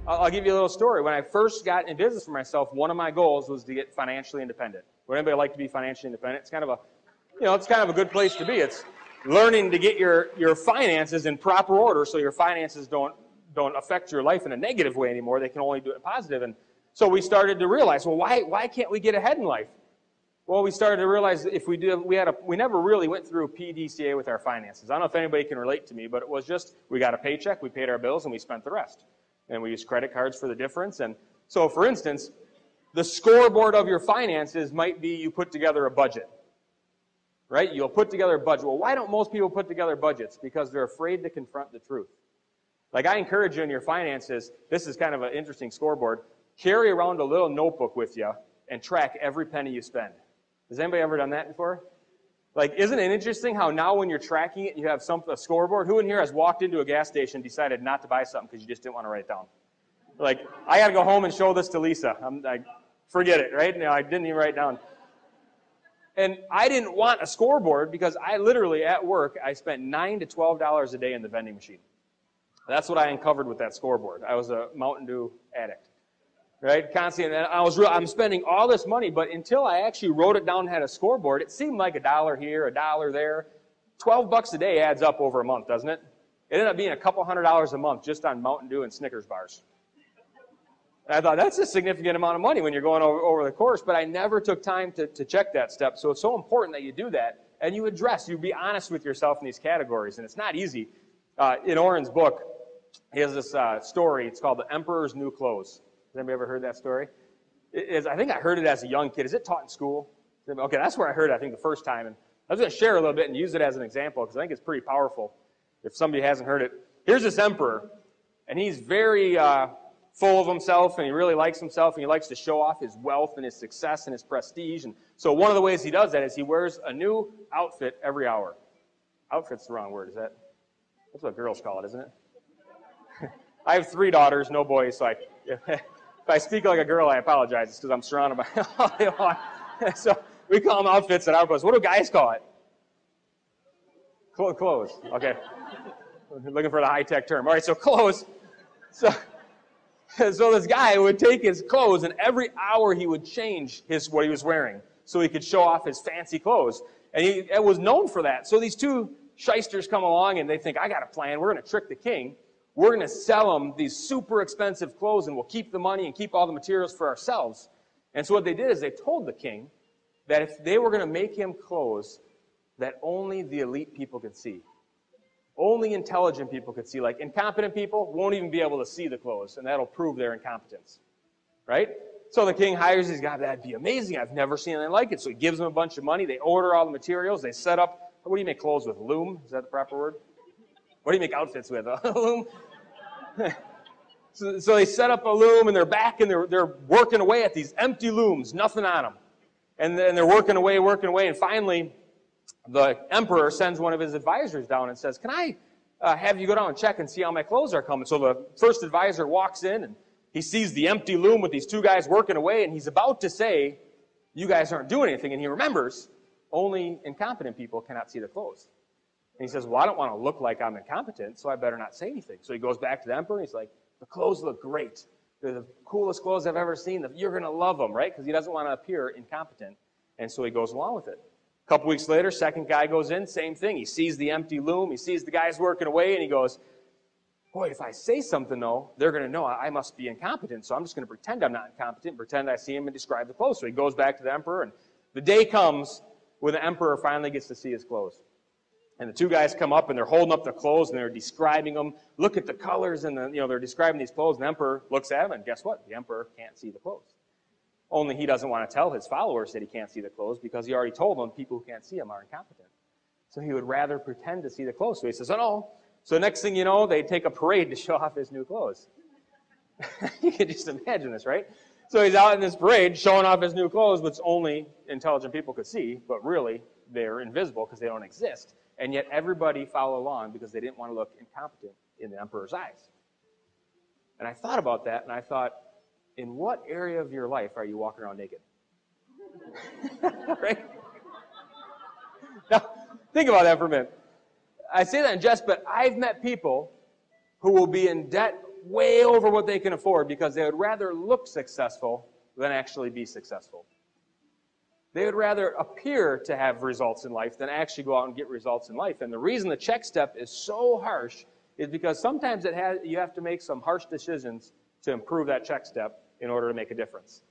I'll give you a little story. When I first got in business for myself, one of my goals was to get financially independent. Would anybody like to be financially independent? It's kind of a, it's kind of a good place to be. It's learning to get your finances in proper order so your finances don't affect your life in a negative way anymore. They can only do it positive. And so we started to realize, well, why can't we get ahead in life? Well, we started to realize if we do, we never really went through PDCA with our finances. I don't know if anybody can relate to me, but it was just we got a paycheck, we paid our bills, and we spent the rest. And we used credit cards for the difference. And so, for instance, the scoreboard of your finances might be you put together a budget. Right? You'll put together a budget. Well, why don't most people put together budgets? Because they're afraid to confront the truth. Like, I encourage you in your finances, this is kind of an interesting scoreboard, carry around a little notebook with you and track every penny you spend. Has anybody ever done that before? Like, isn't it interesting how now when you're tracking it, you have a scoreboard? Who in here has walked into a gas station and decided not to buy something because you just didn't want to write it down? Like, I got to go home and show this to Lisa. I'm like, forget it, right? No, I didn't even write it down. And I didn't want a scoreboard because I literally, at work, I spent $9 to $12 a day in the vending machine. That's what I uncovered with that scoreboard. I was a Mountain Dew addict, right? Constantly, and I'm spending all this money, but until I actually wrote it down and had a scoreboard, it seemed like $1 here, $1 there. $12 a day adds up over a month, doesn't it? It ended up being a couple $100 a month just on Mountain Dew and Snickers bars. And I thought, that's a significant amount of money when you're going over the course, but I never took time to check that step. So it's so important that you do that, and you be honest with yourself in these categories, and it's not easy. In Oren's book, he has this story. It's called The Emperor's New Clothes. Has anybody ever heard that story? I think I heard it as a young kid. Is it taught in school? Okay, that's where I heard it, I think, the first time. And I was going to share a little bit and use it as an example because I think it's pretty powerful if somebody hasn't heard it. Here's this emperor, and he's very full of himself, and he really likes himself, and he likes to show off his wealth and his success and his prestige. And so one of the ways he does that is he wears a new outfit every hour. Outfit's the wrong word, is that? That's what girls call it, isn't it? I have 3 daughters, no boys, so if I speak like a girl, I apologize. It's because I'm surrounded by all day long. So we call them outfits at our place. What do guys call it? Clothes. Okay. Looking for the high-tech term. All right, so clothes. So this guy would take his clothes, and every hour he would change what he was wearing so he could show off his fancy clothes. And it was known for that. So these 2 shysters come along, and they think, I got a plan. We're going to trick the king. We're going to sell him these super expensive clothes, and we'll keep the money and keep all the materials for ourselves. And so what they did is they told the king that if they were going to make him clothes that only the elite people could see, only intelligent people could see, like incompetent people won't even be able to see the clothes, and that'll prove their incompetence, right? So the king hires these guys. That'd be amazing. I've never seen anything like it. So he gives them a bunch of money. They order all the materials. They set up, what do you make clothes with? Loom? Is that the proper word? What do you make outfits with? A loom? So they set up a loom, and they're back, and they're working away at these empty looms, nothing on them. And then they're working away, and finally the emperor sends one of his advisors down and says, can I have you go down and check and see how my clothes are coming? So the first advisor walks in, and he sees the empty loom with these 2 guys working away, and he's about to say, you guys aren't doing anything. And he remembers, only incompetent people cannot see the clothes. And he says, well, I don't want to look like I'm incompetent, so I better not say anything. So he goes back to the emperor, and he's like, the clothes look great. They're the coolest clothes I've ever seen. You're going to love them, right? Because he doesn't want to appear incompetent. And so he goes along with it. A couple weeks later, second guy goes in, same thing. He sees the empty loom. He sees the guys working away, and he goes, boy, if I say something, though, they're going to know I must be incompetent. So I'm just going to pretend I'm not incompetent, pretend I see him and describe the clothes. So he goes back to the emperor, and the day comes when the emperor finally gets to see his clothes. And the 2 guys come up, and they're holding up the clothes, and they're describing them. Look at the colors, and they're describing these clothes. And the emperor looks at them, and guess what? The emperor can't see the clothes. Only he doesn't want to tell his followers that he can't see the clothes because he already told them people who can't see them are incompetent. So he would rather pretend to see the clothes. So he says, oh, no. So next thing you know, they take a parade to show off his new clothes. You can just imagine this, right? So he's out in this parade showing off his new clothes, which only intelligent people could see, but really they're invisible because they don't exist. And yet everybody followed along because they didn't want to look incompetent in the emperor's eyes. And I thought about that, and I thought, in what area of your life are you walking around naked? Right? Now, think about that for a minute. I say that in jest, but I've met people who will be in debt way over what they can afford because they would rather look successful than actually be successful. They would rather appear to have results in life than actually go out and get results in life. And the reason the check step is so harsh is because sometimes you have to make some harsh decisions to improve that check step in order to make a difference.